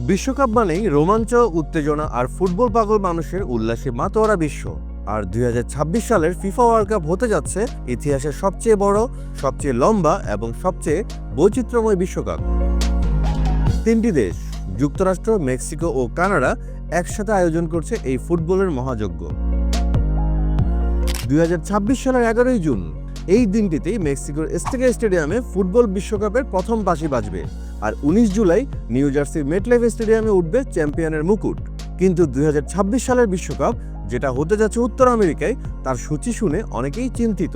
বিশ্বকাপ মানেই রোমাঞ্চ, উত্তেজনা আর ফুটবল পাগল মানুষের উল্লাসে মাতোয়ারা বিশ্ব। আর ২০২৬ সালের ফিফা ওয়ার্ল্ড কাপ হতে যাচ্ছে ইতিহাসের সবচেয়ে বড়, সবচেয়ে লম্বা এবং সবচেয়ে বৈচিত্র্যময় বিশ্বকাপ। তিনটি দেশ যুক্তরাষ্ট্র, মেক্সিকো ও কানাডা একসাথে আয়োজন করছে এই ফুটবলের মহাযজ্ঞ। ২০২৬ সালের ১১ই জুন এই দিনটিতেই মেক্সিকোর এস্টেকা স্টেডিয়ামে ফুটবল বিশ্বকাপের প্রথম বাঁশি বাজবে, আর ১৯ জুলাই নিউ জার্সির মেটলাইফ স্টেডিয়ামে উঠবে চ্যাম্পিয়নের মুকুট। কিন্তু ২০২৬ সালের বিশ্বকাপ, যেটা হতে যাচ্ছে উত্তর আমেরিকায়, তার সূচি শুনে অনেকেই চিন্তিত।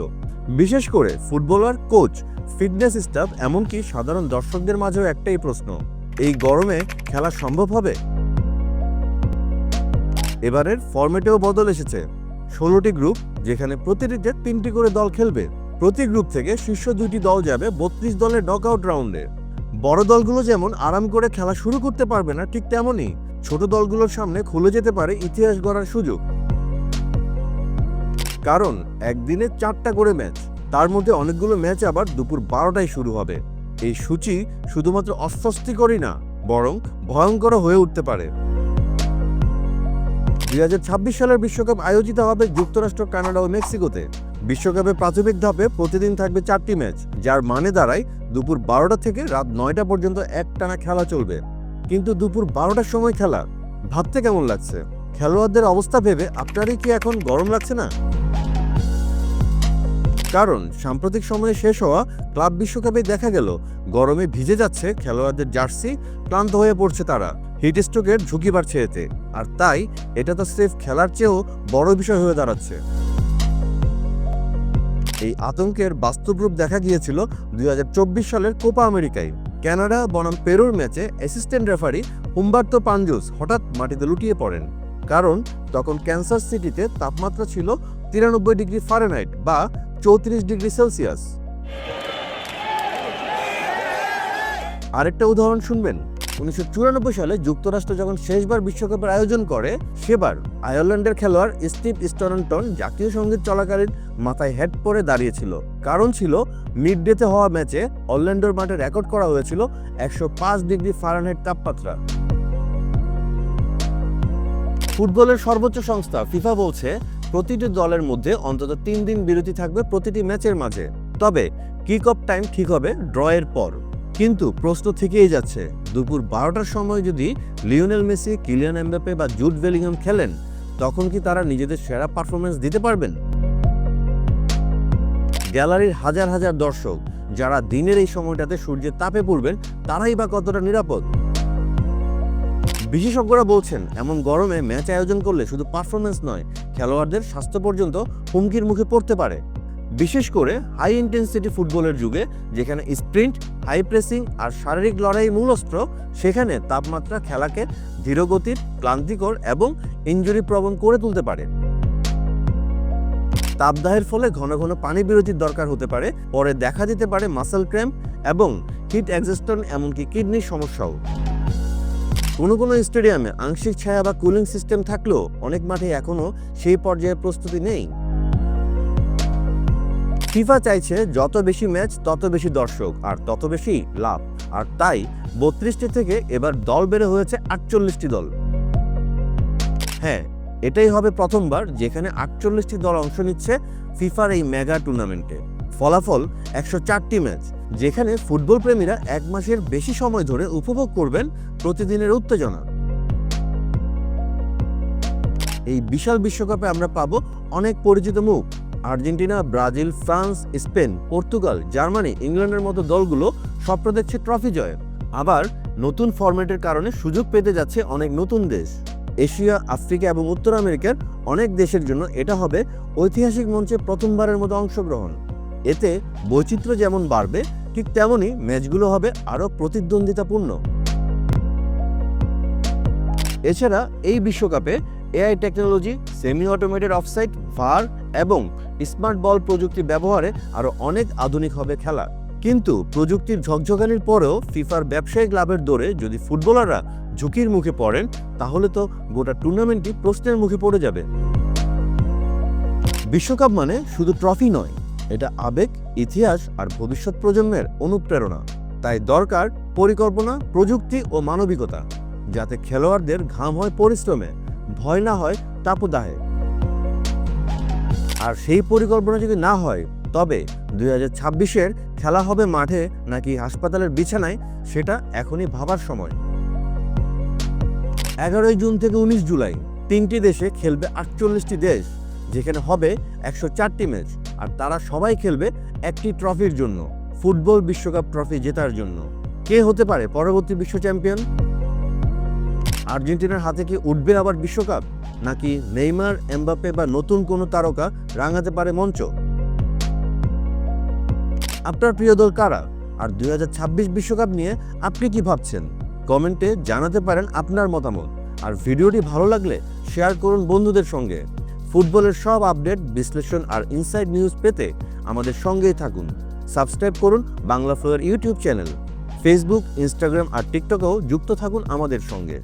বিশেষ করে ফুটবলার, কোচ, ফিটনেস স্টাফ, এমনকি সাধারণ দর্শকদের মাঝেও একটাই প্রশ্ন: এই গরমে খেলা সম্ভব হবে? এবারের ফরম্যাটেও বদল এসেছে। ১৬টি গ্রুপ, যেখানে প্রতিটিতে ৩টি করে দল খেলবে। প্রতি গ্রুপ থেকে শীর্ষ ২টি দল যাবে ৩২ দলের নকআউট রাউন্ডে। বড় দলগুলো যেমন আরাম করে খেলা শুরু করতে পারবে না, ঠিক তেমনই ছোট দলগুলোর সামনে খুলে যেতে পারে ইতিহাস গড়ার সুযোগ। কারণ একদিনে ৪টা করে ম্যাচ, তার মধ্যে অনেকগুলো ম্যাচ আবার দুপুর ১২টায় শুরু হবে। এই সূচি শুধুমাত্র অস্বস্তিকরই না, বরং ভয়ঙ্কর হয়ে উঠতে পারে। ২০২৬ সালের বিশ্বকাপ আয়োজিত হবে যুক্তরাষ্ট্র, কানাডা ও মেক্সিকোতে। বিশ্বকাপের প্রাথমিক ধাপে প্রতিদিন থাকবে ৪টি ম্যাচ, যার মানে দাঁড়ায় দুপুর ১২টা থেকে রাত ৯টা পর্যন্ত একটানা খেলা চলবে। কিন্তু দুপুর ১২টার সময় খেলা, ভাবতে কেমন লাগছে? খেলোয়াড়দের অবস্থা ভেবে আপনারই কি এখন গরম লাগছে না? কারণ সাম্প্রতিক সময়ে শেষ হওয়া ক্লাব বিশ্বকাপে দেখা গেল গরমে ভিজে যাচ্ছে খেলোয়াড়দের জার্সি, ক্লান্ত হয়ে পড়ছে তারা, হিট স্ট্রোকের ঝুঁকি বাড়ছে এতে। আর তাই এটা তো স্রেফ খেলার চেয়েও বড় বিষয় হয়ে দাঁড়াচ্ছে। এই আতঙ্কের বাস্তব রূপ দেখা গিয়েছিল ২০২৪ সালের কোপা আমেরিকায়। কানাডা বনাম পেরুর ম্যাচে অ্যাসিস্ট্যান্ট রেফারি হুম্বার্তো পাঞ্জোস হঠাৎ মাটিতে লুটিয়ে পড়েন। কারণ তখন ক্যানসাস সিটিতে তাপমাত্রা ছিল ৯৩ ডিগ্রি ফারেনহাইট বা ৩৪ ডিগ্রি সেলসিয়াস। আরেকটা উদাহরণ শুনবেন। ১৯৯৪ সালে যুক্তরাষ্ট্র যখন শেষবার বিশ্বকাপের আয়োজন করে, সেবার আয়ারল্যান্ডের খেলোয়াড় স্টিভ স্টনটন জাতীয় সঙ্গীত চলাকালীন মাথায় হেড পরে দাঁড়িয়েছিল। কারণ ছিল মিডডেতে হওয়া ম্যাচে অরল্যান্ডোর মাঠে রেকর্ড করা হয়েছিল ১০৫ ডিগ্রি ফারেনহাইট তাপমাত্রা। ফুটবলের সর্বোচ্চ সংস্থা ফিফা বলছে প্রতিটি দলের মধ্যে অন্তত ৩ দিন বিরতি থাকবে প্রতিটি ম্যাচের মাঝে। তবে কিক অফ টাইম ঠিক হবে ড্রয়ের পর। কিন্তু প্রশ্ন থেকেই যাচ্ছে, দুপুর ১২টার সময় যদি লিওনেল মেসি, কিলিয়ান এমবাপ্পে বা জুড বেলিংহাম খেলেন, তখন কি তারা নিজেদের সেরা পারফরমেন্স দিতে পারবেন? গ্যালারির হাজার হাজার দর্শক যারা দিনের এই সময়টাতে সূর্যের তাপে পড়বেন, তারাই বা কতটা নিরাপদ? বিশেষজ্ঞরা বলছেন, এমন গরমে ম্যাচ আয়োজন করলে শুধু পারফরমেন্স নয়, খেলোয়াড়দের স্বাস্থ্য পর্যন্ত হুমকির মুখে পড়তে পারে। বিশেষ করে হাই ইন্টেন্সিটি ফুটবলের যুগে, যেখানে স্প্রিন্ট, হাই প্রেসিং আর শারীরিক লড়াই মূল অস্ত্র, সেখানে তাপমাত্রা খেলাকে ধীরগতির, ক্লান্তিকর এবং ইনজুরি প্রবণ করে তুলতে পারে। তাপদাহের ফলে ঘন ঘন পানি বিরতির দরকার হতে পারে, পরে দেখা দিতে পারে মাসেল ক্র্যাম্প এবং হিট এক্সস্টন, এমনকি কিডনির সমস্যাও। কোনো কোনো স্টেডিয়ামে আংশিক ছায়া বা কুলিং সিস্টেম থাকলেও অনেক মাঠে এখনও সেই পর্যায়ে প্রস্তুতি নেই। ফিফা চাইছে যত বেশি ম্যাচ তত বেশি দর্শক আর তত বেশি লাভ। আর তাই ৩২টি থেকে এবার দল বেড়ে হয়েছে ৪৮টি দল। হ্যাঁ, এটাই হবে প্রথমবার যেখানে ৪৮টি দল অংশ নিচ্ছে ফিফার এই মেগা টুর্নামেন্টে। ফলাফল ১০৪টি ম্যাচ, যেখানে ফুটবল প্রেমীরা ১ মাসের বেশি সময় ধরে উপভোগ করবেন প্রতিদিনের উত্তেজনা। এই বিশাল বিশ্বকাপে আমরা পাবো অনেক পরিচিত মুখ। Argentina, Brazil, France, Spain, Portugal, Germany, ইংল্যান্ডের মতো দলগুলো স্বপ্ন দেখছে ট্রফি জয়ের। আবার নতুন ফরম্যাটের কারণে সুযোগ পেতে যাচ্ছে অনেক নতুন দেশ। এশিয়া, আফ্রিকা এবং উত্তর আমেরিকার অনেক দেশের জন্য এটা হবে ঐতিহাসিক মঞ্চে প্রথমবারের মতো অংশগ্রহণ। এতে বৈচিত্র্য যেমন বাড়বে, ঠিক তেমনই ম্যাচগুলো হবে আরও প্রতিদ্বন্দ্বিতাপূর্ণ। এছাড়া এই বিশ্বকাপে AI technology, semi automated offside, ভার এবং স্মার্ট বল প্রযুক্তি ব্যবহারে আরও অনেক আধুনিক হবে খেলা। কিন্তু প্রযুক্তির ঝকঝকানির পরেও ফিফার ব্যবসায়িক লাভের দৌড়ে যদি ফুটবলাররা ঝুঁকির মুখে পড়েন, তাহলে তো গোটা টুর্নামেন্টই প্রশ্নের মুখে পড়ে যাবে। বিশ্বকাপ মানে শুধু ট্রফি নয়, এটা আবেগ, ইতিহাস আর ভবিষ্যৎ প্রজন্মের অনুপ্রেরণা। তাই দরকার পরিকল্পনা, প্রযুক্তি ও মানবিকতা। যাতে খেলোয়াড়দের ঘাম হয় পরিশ্রমে, ভয় না হয় তাপদাহে। আর সেই পরিকল্পনা যদি না হয়, তবে 2026-এর খেলা হবে মাঠে নাকি হাসপাতালের বিছানায়, সেটা এখনই ভাবার সময়। 11 জুন থেকে 19 জুলাই 3টি দেশে খেলবে 48টি দেশ, যেখানে হবে 104টি ম্যাচ। আর তারা সবাই খেলবে একটি ট্রফির জন্য, ফুটবল বিশ্বকাপ ট্রফি জেতার জন্য। কে হতে পারে পরবর্তী বিশ্ব চ্যাম্পিয়ন? আর্জেন্টিনার হাতে কি উঠবে আবার বিশ্বকাপ, নাকি নেইমার, এমবাপ্পে বা নতুন কোনো তারকা রাঙাতে পারে মঞ্চ? আপনার প্রিয় দল কারা? আর 2026 বিশ্বকাপ নিয়ে আপনি কি ভাবছেন? কমেন্টে জানাতে পারেন আপনার মতামত। আর ভিডিওটি ভালো লাগলে শেয়ার করুন বন্ধুদের সঙ্গে। ফুটবলের সব আপডেট, বিশ্লেষণ আর ইনসাইড নিউজ পেতে আমাদের সঙ্গেই থাকুন। সাবস্ক্রাইব করুন Bangla floor YouTube channel. Facebook, Instagram আর টিকটকেও যুক্ত থাকুন আমাদের সঙ্গে।